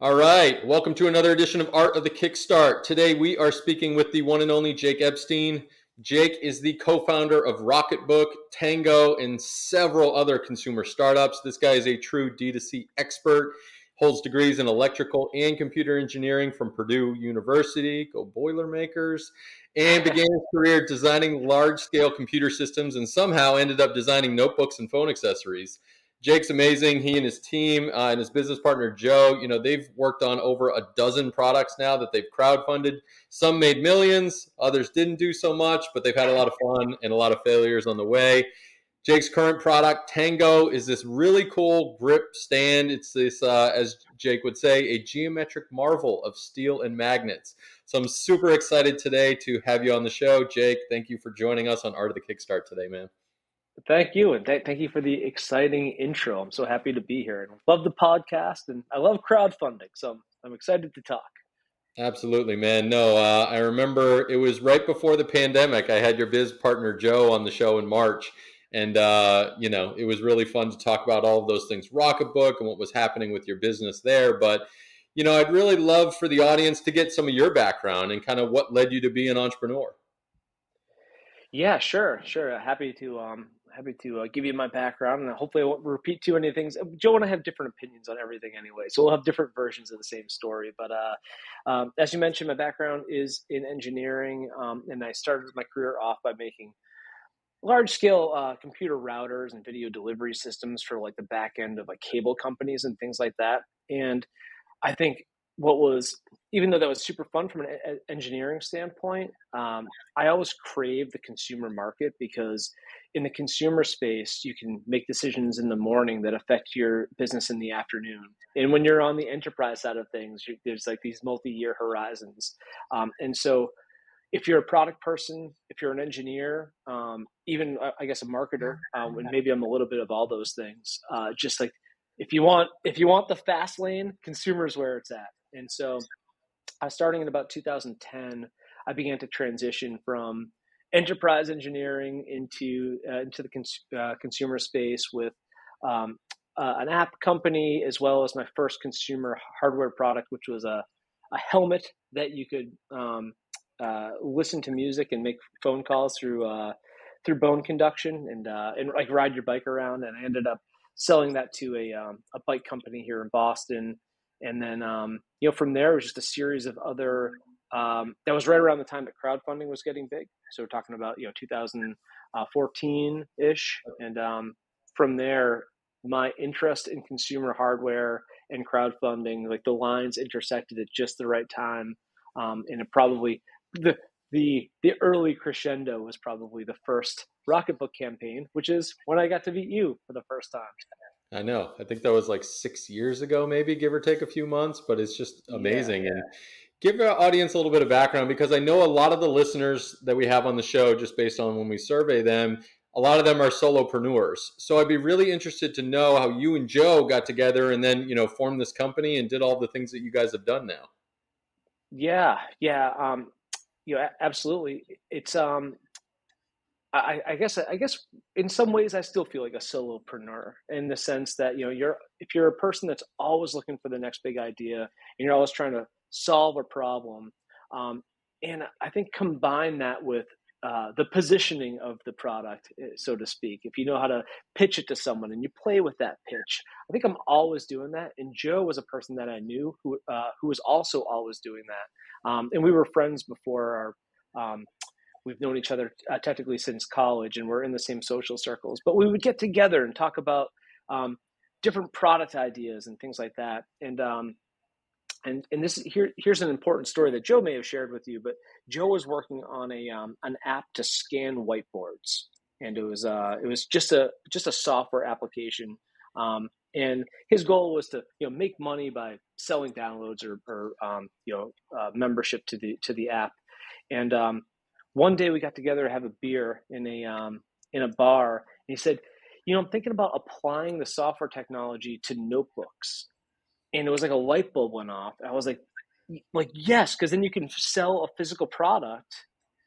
All right, welcome to another edition of Art of the Kickstart. Today we are speaking with the one and only Jake Epstein. Jake is the co-founder of Rocketbook, Tango, and several other consumer startups. This guy is a true D2C expert, holds degrees in electrical and computer engineering from Purdue University, go Boilermakers, and began his career designing large-scale computer systems and somehow ended up designing notebooks and phone accessories. Jake's amazing. He and his team and his business partner, Joe, they've worked on over a dozen products now that they've crowdfunded. Some made millions, others didn't do so much, but they've had a lot of fun and a lot of failures on the way. Jake's current product, Tango, is this really cool grip stand. It's this, as Jake would say, a geometric marvel of steel and magnets. So I'm super excited today to have you on the show. Jake, thank you for joining us on Art of the Kickstart today, man. Thank you, and thank you for the exciting intro. I'm so happy to be here, and I love the podcast, and I love crowdfunding, so I'm excited to talk. Absolutely, man. No, I remember it was right before the pandemic. I had your biz partner, Joe, on the show in March. And, it was really fun to talk about all of those things, Rocketbook and what was happening with your business there. But, I'd really love for the audience to get some of your background and kind of what led you to be an entrepreneur. Yeah, sure. Happy to give you my background, and hopefully I won't repeat too many things. Joe and I have different opinions on everything anyway, so we'll have different versions of the same story. But as you mentioned, my background is in engineering, and I started my career off by making large-scale computer routers and video delivery systems for like the back end of like cable companies and things like that. And I think even though that was super fun from an engineering standpoint, I always crave the consumer market because in the consumer space, you can make decisions in the morning that affect your business in the afternoon. And when you're on the enterprise side of things, there's like these multi-year horizons. And so if you're a product person, if you're an engineer, even I guess a marketer, and maybe I'm a little bit of all those things, just like if you want the fast lane, consumers where it's at. And so starting in about 2010, I began to transition from enterprise engineering into the consumer space with an app company, as well as my first consumer hardware product, which was a helmet that you could listen to music and make phone calls through bone conduction and like ride your bike around. And I ended up selling that to a bike company here in Boston. And then, from there, it was just a series of other, that was right around the time that crowdfunding was getting big. So we're talking about, 2014-ish. And from there, my interest in consumer hardware and crowdfunding, like the lines intersected at just the right time. And it probably, the early crescendo was probably the first Rocketbook campaign, which is when I got to meet you for the first time. I know. I think that was like 6 years ago, maybe give or take a few months, but it's just amazing. Yeah. And give our audience a little bit of background because I know a lot of the listeners that we have on the show, just based on when we survey them, a lot of them are solopreneurs. So I'd be really interested to know how you and Joe got together and then, formed this company and did all the things that you guys have done now. Yeah. Absolutely. It's I guess in some ways I still feel like a solopreneur in the sense that if you're a person that's always looking for the next big idea and you're always trying to solve a problem, and I think combine that with the positioning of the product, so to speak. If you know how to pitch it to someone and you play with that pitch, I think I'm always doing that. And Joe was a person that I knew who was also always doing that, and we were friends before our. We've known each other technically since college, and we're in the same social circles. But we would get together and talk about different product ideas and things like that. And here's an important story that Joe may have shared with you. But Joe was working on an app to scan whiteboards, and it was just a software application. And his goal was to make money by selling downloads or membership to the app. And one day we got together to have a beer in a bar, and he said, I'm thinking about applying the software technology to notebooks. And it was like a light bulb went off. I was like yes, because then you can sell a physical product,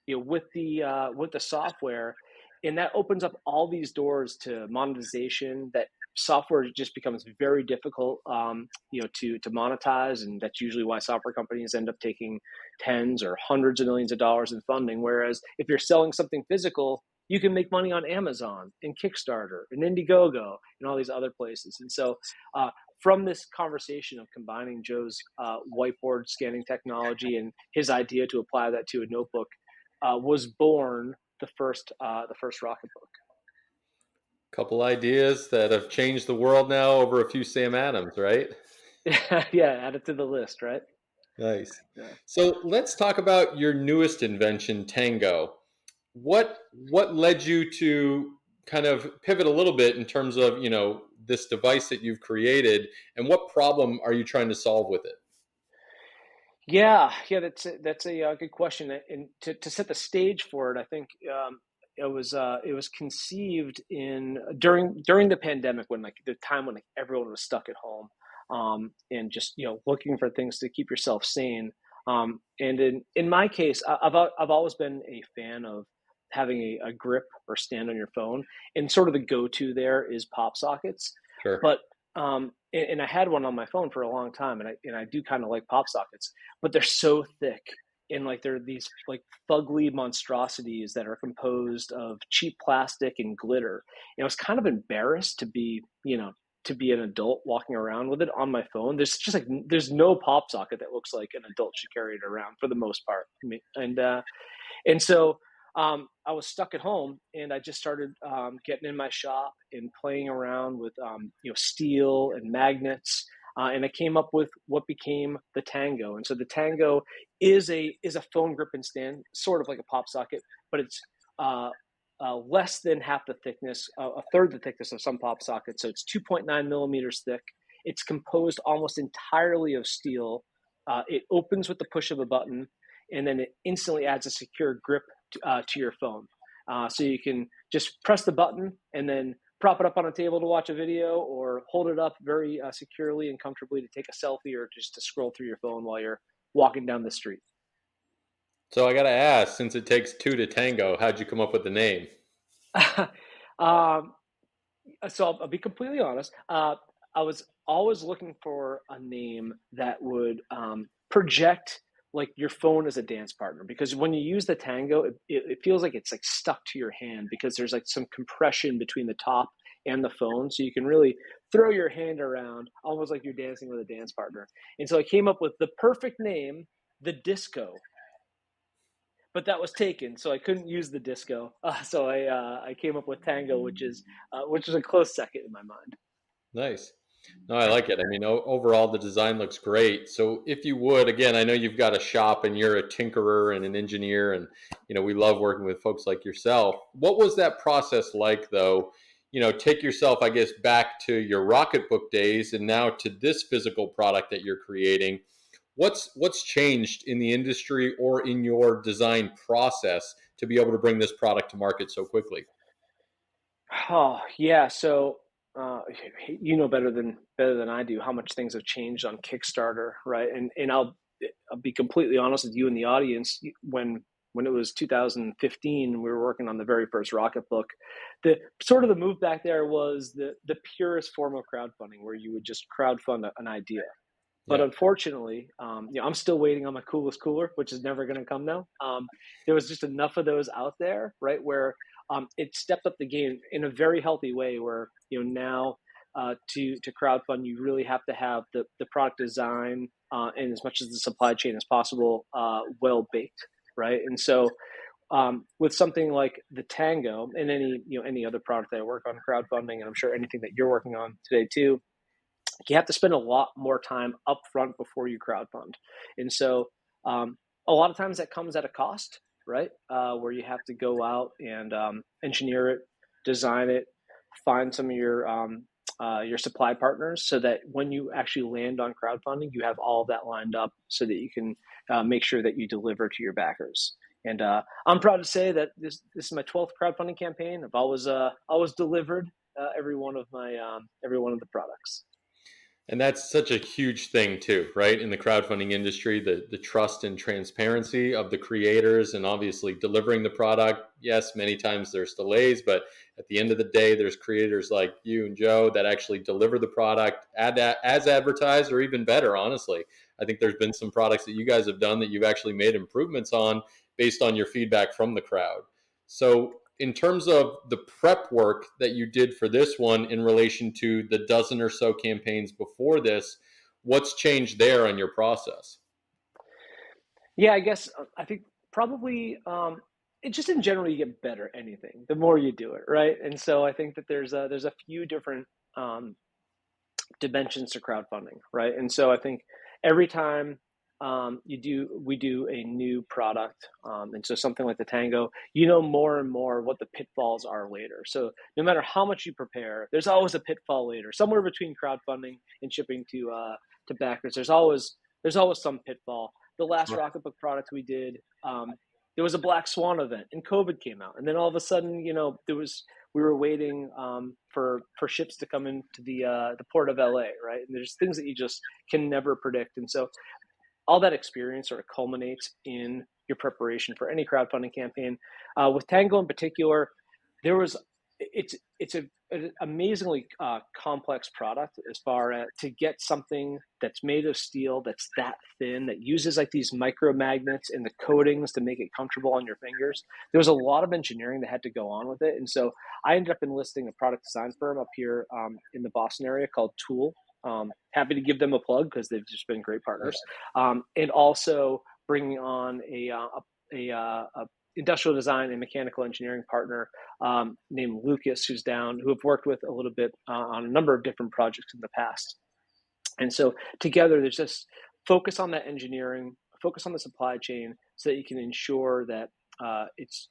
with the software. and that opens up all these doors to monetization that software just becomes very difficult, to monetize, and that's usually why software companies end up taking tens or hundreds of millions of dollars in funding. Whereas if you're selling something physical, you can make money on Amazon and Kickstarter and Indiegogo and all these other places. And so, from this conversation of combining Joe's whiteboard scanning technology and his idea to apply that to a notebook, was born the first Rocketbook. Couple ideas that have changed the world now over a few Sam Adams, right? Yeah, add it to the list, right? Nice. Yeah. So let's talk about your newest invention, Tango. What led you to kind of pivot a little bit in terms of, this device that you've created, and what problem are you trying to solve with it? Yeah, that's a good question. And to set the stage for it, I think it was conceived in during the pandemic, when like the time when like everyone was stuck at home, and just looking for things to keep yourself sane. And in my case, I've always been a fan of having a grip or stand on your phone, and sort of the go-to there is pop sockets. Sure. But and I had one on my phone for a long time, and I do kind of like pop sockets, but they're so thick, and like they're these like fugly monstrosities that are composed of cheap plastic and glitter. And I was kind of embarrassed to be an adult walking around with it on my phone. There's no pop socket that looks like an adult should carry it around for the most part. And so I was stuck at home, and I just started getting in my shop and playing around with steel and magnets, and I came up with what became the Tango. And so the Tango is a phone grip and stand, sort of like a pop socket, but it's uh, less than half the thickness, a third the thickness of some pop sockets. So it's 2.9 millimeters thick. It's composed almost entirely of steel. It opens with the push of a button, and then it instantly adds a secure grip to your phone. So you can just press the button and then prop it up on a table to watch a video, or hold it up very securely and comfortably to take a selfie, or just to scroll through your phone while you're walking down the street. So I got to ask, since it takes two to tango, how'd you come up with the name? um, so I'll be completely honest. I was always looking for a name that would project like your phone as a dance partner, because when you use the Tango, it feels like it's like stuck to your hand, because there's like some compression between the top and the phone, so you can really throw your hand around almost like you're dancing with a dance partner. And so I came up with the perfect name, the Disco, but that was taken, so I couldn't use the Disco. So I came up with Tango, which is a close second in my mind. Nice. No, I like it. I mean, overall, the design looks great. So, if you would, again, I know you've got a shop and you're a tinkerer and an engineer, and we love working with folks like yourself. What was that process like, though? Take yourself, I guess, back to your Rocketbook days, and now to this physical product that you're creating. What's changed in the industry or in your design process to be able to bring this product to market so quickly? Oh yeah, so uh, you know better than I do how much things have changed on Kickstarter, right? And I'll be completely honest with you and the audience. When it was 2015, we were working on the very first Rocketbook. The sort of the move back there was the purest form of crowdfunding, where you would just crowdfund an idea. But Yeah. unfortunately, I'm still waiting on my coolest cooler, which is never going to come now. There was just enough of those out there, right? Where it stepped up the game in a very healthy way. Where now, to crowdfund, you really have to have the product design, and as much as the supply chain as possible, well baked, right? And so, with something like the Tango, and any other product that I work on crowdfunding, and I'm sure anything that you're working on today too, you have to spend a lot more time upfront before you crowdfund. And so, a lot of times that comes at a cost, right? Where you have to go out and engineer it, design it, find some of your supply partners, so that when you actually land on crowdfunding, you have all of that lined up, so that you can make sure that you deliver to your backers. And I'm proud to say that this is my 12th crowdfunding campaign. I've always delivered every one of the products. And that's such a huge thing too, right? In the crowdfunding industry, the trust and transparency of the creators and obviously delivering the product. Yes, many times there's delays, but at the end of the day, there's creators like you and Joe that actually deliver the product as advertised or even better, honestly. I think there's been some products that you guys have done that you've actually made improvements on based on your feedback from the crowd. So in terms of the prep work that you did for this one in relation to the dozen or so campaigns before this, what's changed there on your process? Yeah, I guess I think probably it just in general you get better at anything the more you do it, right? And so I think that there's a few different um, dimensions to crowdfunding, right? And so I think every time we do a new product, and so something like the Tango, you know more and more what the pitfalls are later. So no matter how much you prepare, there's always a pitfall later. Somewhere between crowdfunding and shipping to backers, there's always some pitfall. The last Sure. Rocketbook product we did, there was a black swan event, and COVID came out, and then all of a sudden, we were waiting for ships to come into the port of LA, right? And there's things that you just can never predict, and so all that experience sort of culminates in your preparation for any crowdfunding campaign. With Tango in particular, there was it's an amazingly complex product as far as to get something that's made of steel that's that thin that uses like these micromagnets and the coatings to make it comfortable on your fingers. There was a lot of engineering that had to go on with it, and so I ended up enlisting a product design firm up here in the Boston area called Tool. Happy to give them a plug because they've just been great partners, and also bringing on a industrial design and mechanical engineering partner named Lucas, who have worked with a little bit on a number of different projects in the past. And so together, there's just focus on that engineering, focus on the supply chain, so that you can ensure that it's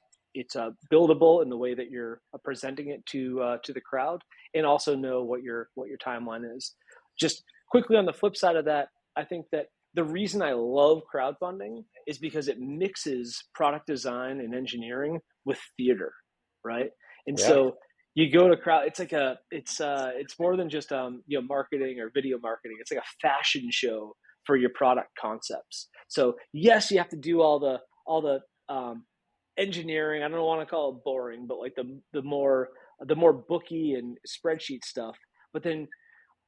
buildable in the way that you're presenting it to the crowd, and also know what your timeline is. Just quickly on the flip side of that, I think that the reason I love crowdfunding is because it mixes product design and engineering with theater, right? And Yeah. so you go to crowd, it's like it's more than just marketing or video marketing. It's like a fashion show for your product concepts. So yes, you have to do all the engineering. I don't want to call it boring, but like the more booky and spreadsheet stuff. But then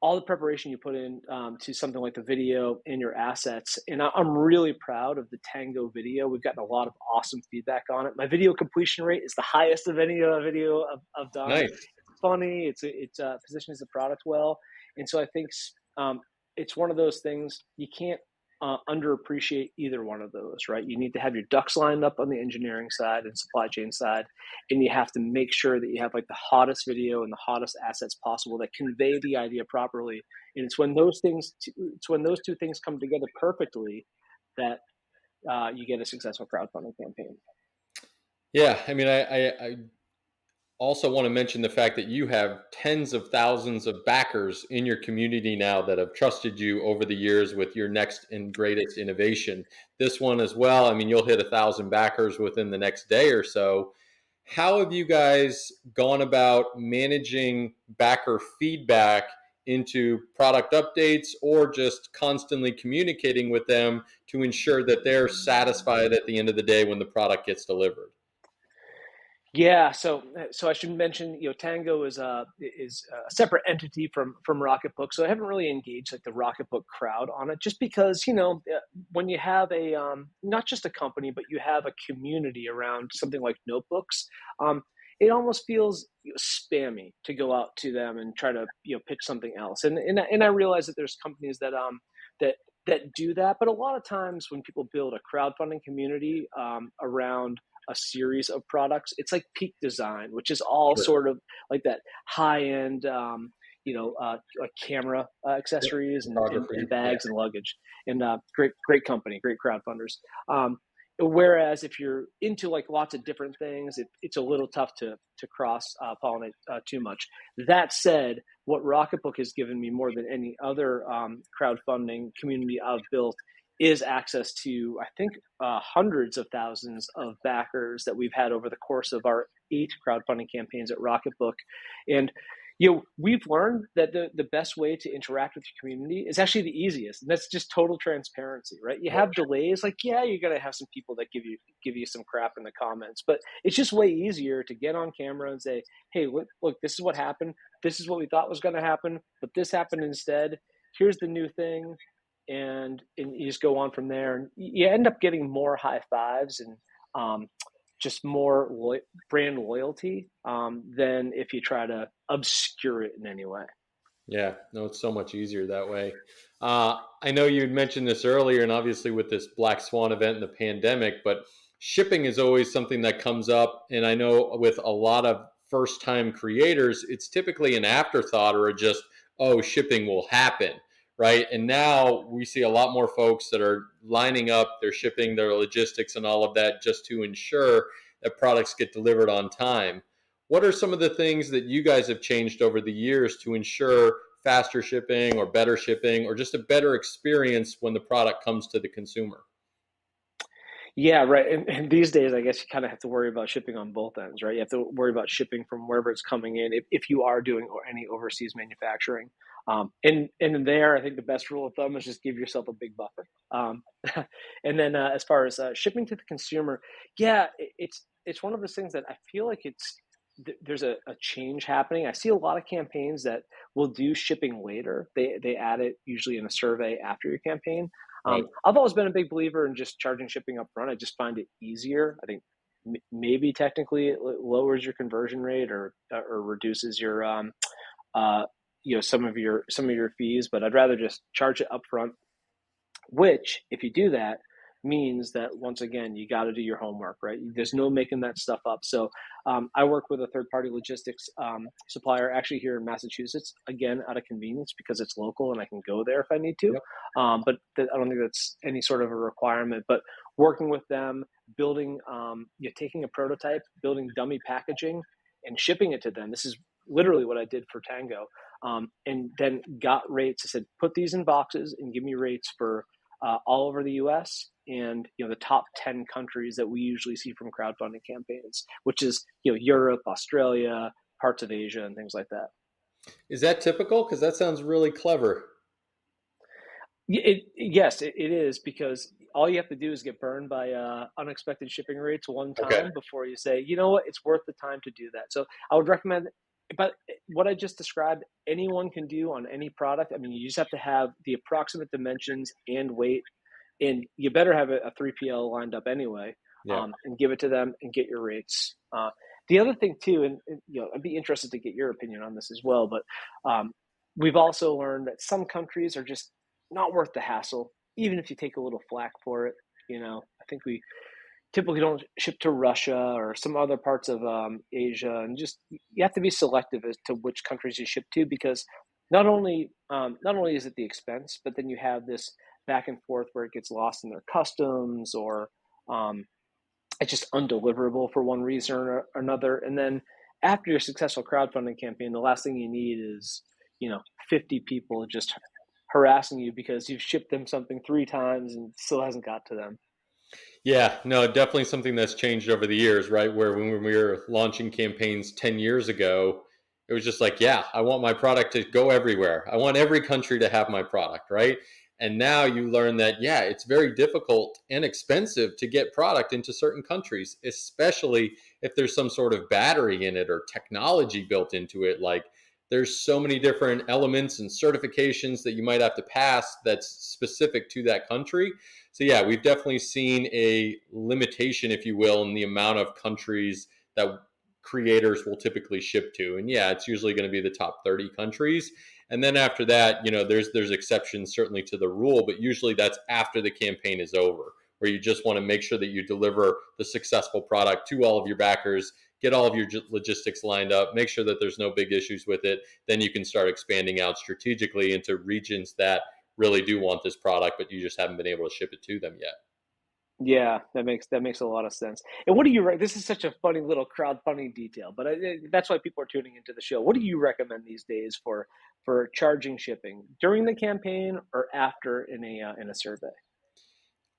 all the preparation you put in to something like the video and your assets. And I'm really proud of the Tango video. We've gotten a lot of awesome feedback on it. My video completion rate is the highest of any video I've done. Nice. It's funny. It's positions the product well, and so I think it's one of those things you can't underappreciate either one of those, right? You need to have your ducks lined up on the engineering side and supply chain side, and you have to make sure that you have like the hottest video and the hottest assets possible that convey the idea properly. And it's when those two things come together perfectly that you get a successful crowdfunding campaign. Yeah. I mean, I also want to mention the fact that you have tens of thousands of backers in your community now that have trusted you over the years with your next and greatest innovation. This one as well. I mean, you'll hit 1,000 backers within the next day or so. How have you guys gone about managing backer feedback into product updates or just constantly communicating with them to ensure that they're satisfied at the end of the day when the product gets delivered? Yeah, so I should mention, Tango is a separate entity from Rocketbook, so I haven't really engaged like the Rocketbook crowd on it, just because when you have a not just a company, but you have a community around something like notebooks, it almost feels spammy to go out to them and try to pitch something else, and I realize that there's companies that that do that, but a lot of times when people build a crowdfunding community around a series of products. It's like peak design, which is all Sure. sort of like that high end, like camera Yep. accessories Photography. and Yeah. bags and luggage. And great company, great crowdfunders. Whereas if you're into like lots of different things, it's a little tough to cross pollinate too much. That said, what Rocketbook has given me more than any other crowdfunding community I've built is access to, I think, hundreds of thousands of backers that we've had over the course of our 8 crowdfunding campaigns at Rocketbook. And we've learned that the best way to interact with your community is actually the easiest, and that's just total transparency, right? You have delays, like, yeah, you're gonna have some people that give you some crap in the comments, but it's just way easier to get on camera and say, hey, look, this is what happened. This is what we thought was gonna happen, but this happened instead. Here's the new thing, and you just go on from there, and you end up getting more high fives and um, just more brand loyalty than if you try to obscure it in any way. Yeah, no, it's so much easier that way. I know you had mentioned this earlier, and obviously with this Black Swan event and the pandemic, but shipping is always something that comes up. And I know with a lot of first time creators, it's typically an afterthought or just, oh, shipping will happen, right? And now we see a lot more folks that are lining up their shipping, their logistics, and all of that just to ensure that products get delivered on time. What are some of the things that you guys have changed over the years to ensure faster shipping or better shipping or just a better experience when the product comes to the consumer? Yeah, right. And these days, I guess you kind of have to worry about shipping on both ends, right? You have to worry about shipping from wherever it's coming in if you are doing any overseas manufacturing. And there, I think the best rule of thumb is just give yourself a big buffer. And then as far as shipping to the consumer, yeah, it's one of those things that I feel like there's a change happening. I see a lot of campaigns that will do shipping later. They add it usually in a survey after your campaign. Right. I've always been a big believer in just charging shipping up front. I just find it easier. I think maybe technically it lowers your conversion rate or reduces your uh, some of your fees, but I'd rather just charge it up front, which, if you do that, means that once again, you got to do your homework, right? There's no making that stuff up. So I work with a third party logistics supplier actually here in Massachusetts, again, out of convenience because it's local and I can go there if I need to. Yep. But I don't think that's any sort of a requirement. But working with them, building, taking a prototype, building dummy packaging, and shipping it to them. This is literally what I did for Tango. And then got rates. I said, put these in boxes and give me rates for all over the U.S. and the top 10 countries that we usually see from crowdfunding campaigns, which is Europe, Australia, parts of Asia, and things like that. Is that typical? Because that sounds really clever. Yes, it is, because all you have to do is get burned by unexpected shipping rates one Okay. time before you say, you know what, it's worth the time to do that. So I would recommend. But what I just described, anyone can do on any product. I mean, you just have to have the approximate dimensions and weight, and you better have a 3PL lined up anyway, Yeah. and give it to them and get your rates. The other thing too, and I'd be interested to get your opinion on this as well, but we've also learned that some countries are just not worth the hassle, even if you take a little flack for it. I think we typically don't ship to Russia or some other parts of Asia, and just you have to be selective as to which countries you ship to, because not only is it the expense, but then you have this back and forth where it gets lost in their customs, or um, it's just undeliverable for one reason or another. And then after your successful crowdfunding campaign, the last thing you need is 50 people just harassing you because you've shipped them something 3 times and still hasn't got to them. Yeah, no, definitely something that's changed over the years, right? Where when we were launching campaigns 10 years ago, it was just like, yeah, I want my product to go everywhere. I want every country to have my product, right? And now you learn that, yeah, it's very difficult and expensive to get product into certain countries, especially if there's some sort of battery in it or technology built into it. Like there's so many different elements and certifications that you might have to pass that's specific to that country. So yeah, we've definitely seen a limitation, if you will, in the amount of countries that creators will typically ship to. And yeah, it's usually going to be the top 30 countries. And then after that, there's exceptions certainly to the rule, but usually that's after the campaign is over, where you just want to make sure that you deliver the successful product to all of your backers, get all of your logistics lined up, make sure that there's no big issues with it. Then you can start expanding out strategically into regions that really do want this product, but you just haven't been able to ship it to them yet. Yeah, that makes a lot of sense. And what do you This is such a funny little crowdfunding detail, but that's why people are tuning into the show. What do you recommend these days for charging shipping during the campaign or after in a survey?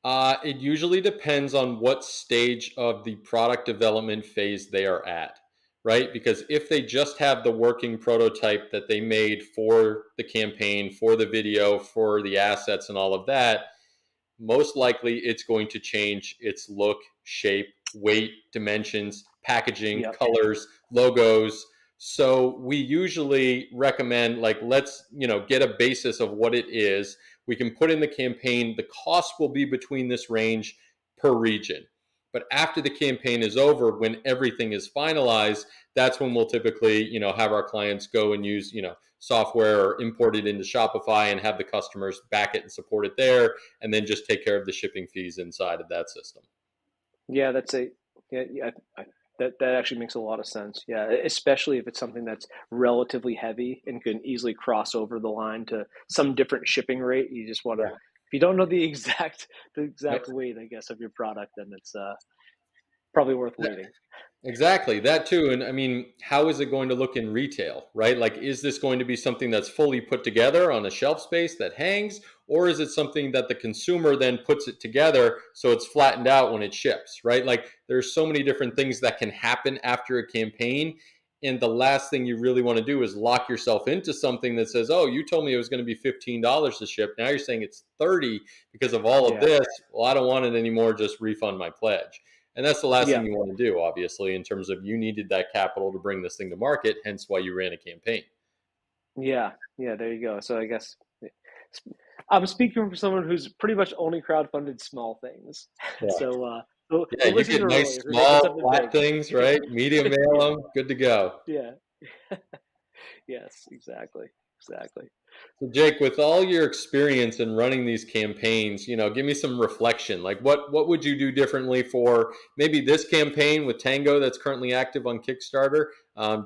It usually depends on what stage of the product development phase they are at, right? Because if they just have the working prototype that they made for the campaign, for the video, for the assets and all of that, most likely it's going to change its look, shape, weight, dimensions, packaging, Yep. colors, logos. So we usually recommend, like, let's, get a basis of what it is. We can put in the campaign. The cost will be between this range per region. But after the campaign is over, when everything is finalized, that's when we'll typically, have our clients go and use, software or import it into Shopify and have the customers back it and support it there, and then just take care of the shipping fees inside of that system. Yeah, that actually makes a lot of sense. Yeah, especially if it's something that's relatively heavy and can easily cross over the line to some different shipping rate. You just want to, Yeah. if you don't know the Yep. exact weight, I guess, of your product, then it's probably worth waiting. Exactly, that too. And I mean, how is it going to look in retail, right? Like, is this going to be something that's fully put together on a shelf space that hangs, or is it something that the consumer then puts it together so it's flattened out when it ships, right? Like, there's so many different things that can happen after a campaign. And the last thing you really want to do is lock yourself into something that says, oh, you told me it was going to be $15 to ship. Now you're saying it's 30 because of all of Yeah, this. Well, I don't want it anymore. Just refund my pledge. And that's the last yeah, thing you want to do, obviously, in terms of you needed that capital to bring this thing to market, hence why you ran a campaign. yeah. There you go. So I guess I'm speaking from someone who's pretty much only crowdfunded small things. Yeah. So Yeah, the you listeners get are nice, aware if you're making small, something flat big. things, right? Medium mail Yeah, them, good to go. yeah. Yes, exactly. Exactly. So Jake, with all your experience in running these campaigns, give me some reflection. Like, what would you do differently for maybe this campaign with Tango that's currently active on Kickstarter?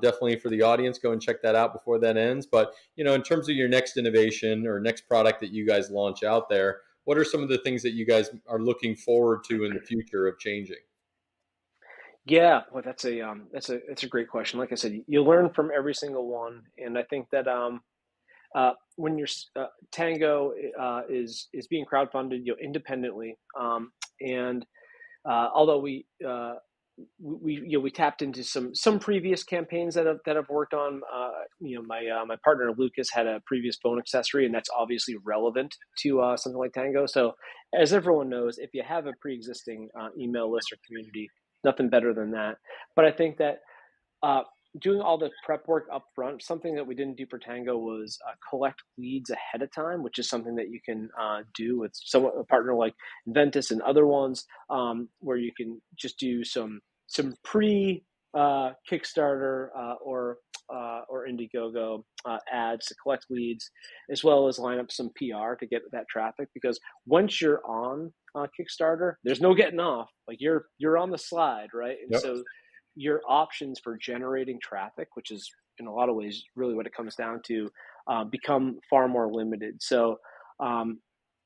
Definitely for the audience, go and check that out before that ends. But in terms of your next innovation or next product that you guys launch out there, what are some of the things that you guys are looking forward to in the future of changing? Yeah, well, that's a great question. Like I said, you learn from every single one, and I think that when you're Tango is being crowdfunded, independently, and although we tapped into some previous campaigns that I've worked on. My partner Lucas had a previous phone accessory, and that's obviously relevant to something like Tango. So, as everyone knows, if you have a pre-existing email list or community, nothing better than that. But I think that uh, doing all the prep work up front, something that we didn't do for Tango was collect leads ahead of time, which is something that you can do with a partner like Inventus and other ones, where you can just do some pre Kickstarter or Indiegogo ads to collect leads, as well as line up some PR to get that traffic. Because once you're on Kickstarter, there's no getting off. Like you're on the slide, right? And Yep. so your options for generating traffic, which is in a lot of ways really what it comes down to, become far more limited. So,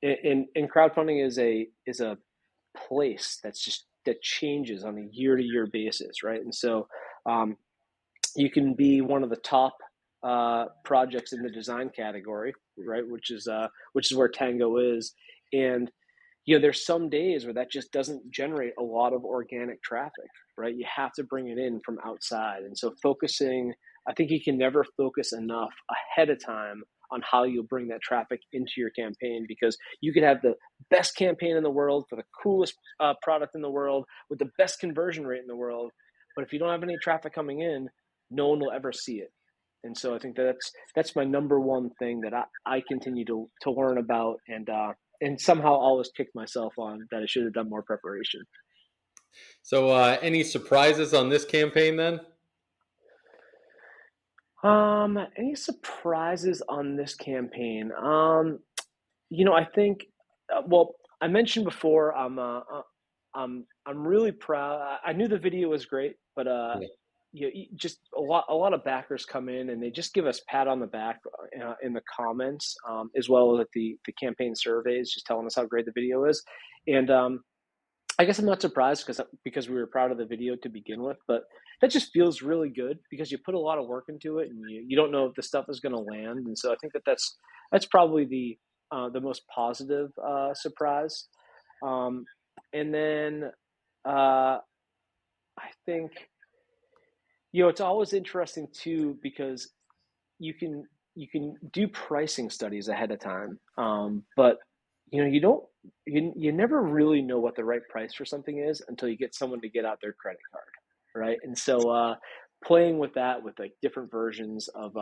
in crowdfunding is a place that changes on a year to year basis, right? And so, um, you can be one of the top projects in the design category, right? Which is where Tango is, and there's some days where that just doesn't generate a lot of organic traffic, right? You have to bring it in from outside. And so I think you can never focus enough ahead of time on how you'll bring that traffic into your campaign, because you could have the best campaign in the world for the coolest product in the world with the best conversion rate in the world. But if you don't have any traffic coming in, no one will ever see it. And so I think that's my number one thing that I continue to learn about, and somehow always kick myself on that I should have done more preparation. So, any surprises on this campaign then? Any surprises on this campaign? I think, well, I mentioned before, I'm really proud. I knew the video was great, but Yeah. just a lot of backers come in and they just give us pat on the back in the comments, as well as at the campaign surveys, just telling us how great the video is. And I guess I'm not surprised because we were proud of the video to begin with, but that just feels really good because you put a lot of work into it, and you don't know if the stuff is going to land. And so I think that's probably the most positive surprise. And then I think It's always interesting too because you can you can do pricing studies ahead of time, but you don't you never really know what the right price for something is until you get someone to get out their credit card, right? And so playing with that with like different versions of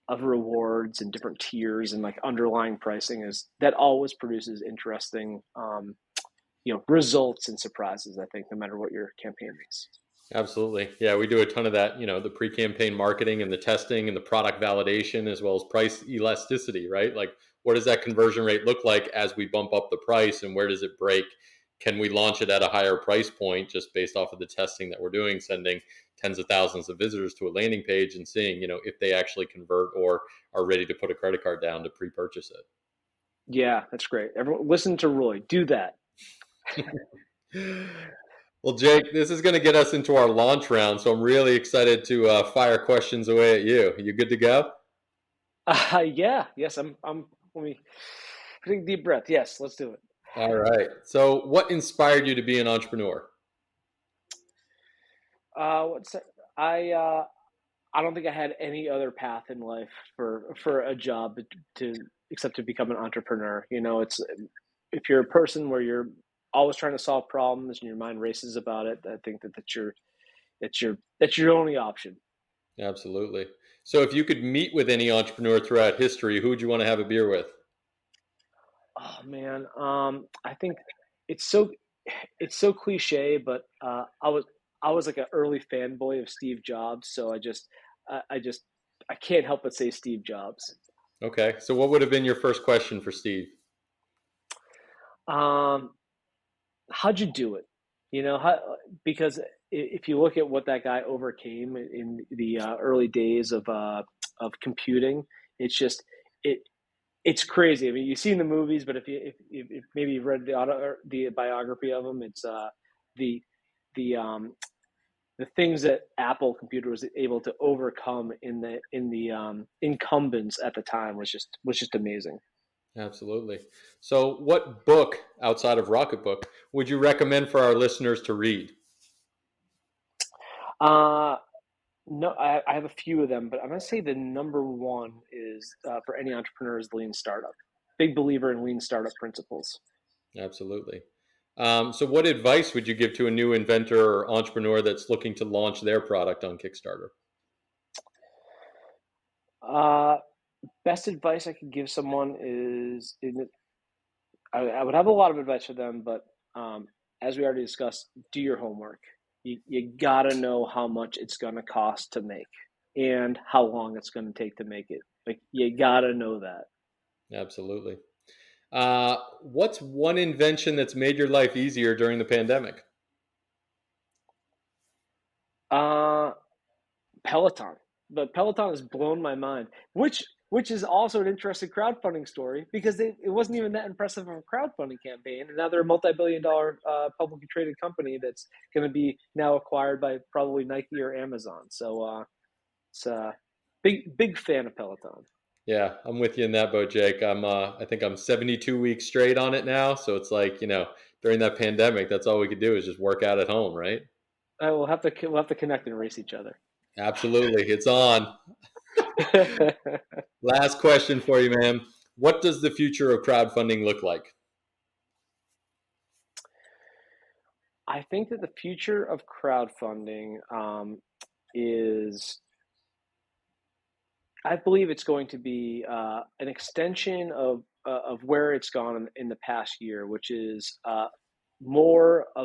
of rewards and different tiers and like underlying pricing is that always produces interesting results and surprises. I think no matter what your campaign is. Absolutely. Yeah, we do a ton of that, the pre-campaign marketing and the testing and the product validation as well as price elasticity, right? Like what does that conversion rate look like as we bump up the price and where does it break? Can we launch it at a higher price point just based off of the testing that we're doing, sending tens of thousands of visitors to a landing page and seeing, if they actually convert or are ready to put a credit card down to pre-purchase Yeah, that's great. Everyone, listen to Roy. Do that. it. Well, Jake, this is going to get us into our launch round, so I'm really excited to fire questions away at you. You good to go? Yeah. Yes. I'm. Let me take a deep breath. Yes. Let's do it. All right. So, what inspired you to be an entrepreneur? What's that? I don't think I had any other path in life for a job to except to become an entrepreneur. It's if you're a person where you're always trying to solve problems and your mind races about it, I think that's your only option. Absolutely. So, if you could meet with any entrepreneur throughout history, who would you want to have a beer with? Oh man, I think it's so it's so cliche, but I was like an early fanboy of Steve Jobs, so I just I can't help but say Steve Jobs. Okay. So, what would have been your first question for Steve? Um, how'd you do it? Because if you look at what that guy overcame in the early days of computing, it's just it it's crazy. I mean, you've seen the movies, but if maybe you've read the biography of him, it's the the the things that Apple Computer was able to overcome in the incumbents at the time was just amazing. Absolutely. So, what book outside of Rocketbook would you recommend for our listeners to read? Uh, no, I have a few of them, but I'm gonna say the number one is for any entrepreneur is lean startup. Big believer in lean startup principles. Absolutely. So, what advice would you give to a new inventor or entrepreneur that's looking to launch their product on Kickstarter? Uh, Best advice I could give someone is I would have a lot of advice for them, but as we already discussed, do your homework. You gotta know how much it's gonna cost to make and how long it's gonna take to make it. Like you gotta know that. Absolutely. What's one invention that's made your life easier during the pandemic? Uh, Peloton. But Peloton has blown my mind, which is also an interesting crowdfunding story because it wasn't even that impressive of a crowdfunding campaign, and now they're a multi-billion-dollar publicly traded company that's going to be now acquired by probably Nike or Amazon. So it's a big fan of Peloton. Yeah, I'm with you in that boat, Jake. I think I'm 72 weeks straight on it now. So it's like, during that pandemic, that's all we could do is just work out at home, right? We'll have to connect and race each other. Absolutely. It's on. Last question for you, man. What does the future of crowdfunding look like? I think that the future of crowdfunding is I believe it's going to be an extension of where it's gone in the past year, which is more uh,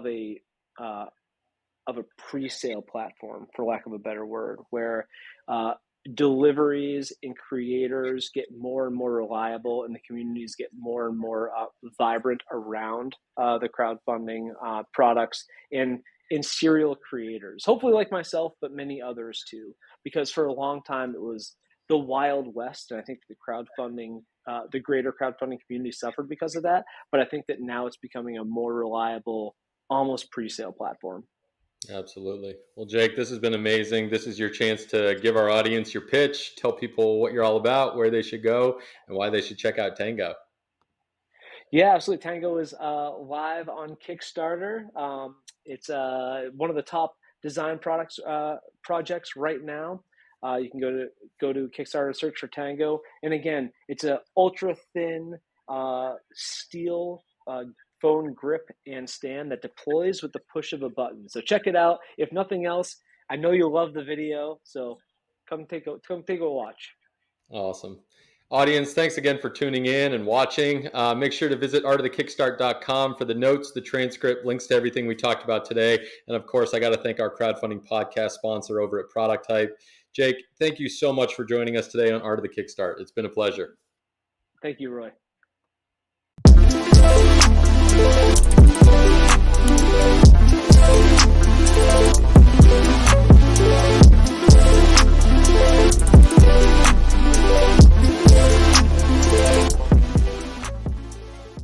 of a pre-sale platform, for lack of a better word, where uh, deliveries and creators get more and more reliable, and the communities get more and more vibrant around the crowdfunding products and serial creators. Hopefully, like myself, but many others too, because for a long time it was the Wild West, and I think the greater crowdfunding community suffered because of that. But I think that now it's becoming a more reliable, almost pre-sale platform. Absolutely. Well, Jake, this has been amazing. This is your chance to give our audience your pitch, tell people what you're all about, where they should go, and why they should check out Tango. Yeah, absolutely. Tango is live on Kickstarter. It's one of the top design projects right now. You can go to Kickstarter, search for Tango, and again, it's a ultra thin steel phone grip and stand that deploys with the push of a button. So check it out. If nothing else, I know you'll love the video. So come take a watch. Awesome. Audience, thanks again for tuning in and watching. Make sure to visit artofthekickstart.com for the notes, the transcript, links to everything we talked about today. And of course, I got to thank our crowdfunding podcast sponsor over at Product Type. Jake, thank you so much for joining us today on Art of the Kickstart. It's been a pleasure. Thank you, Roy.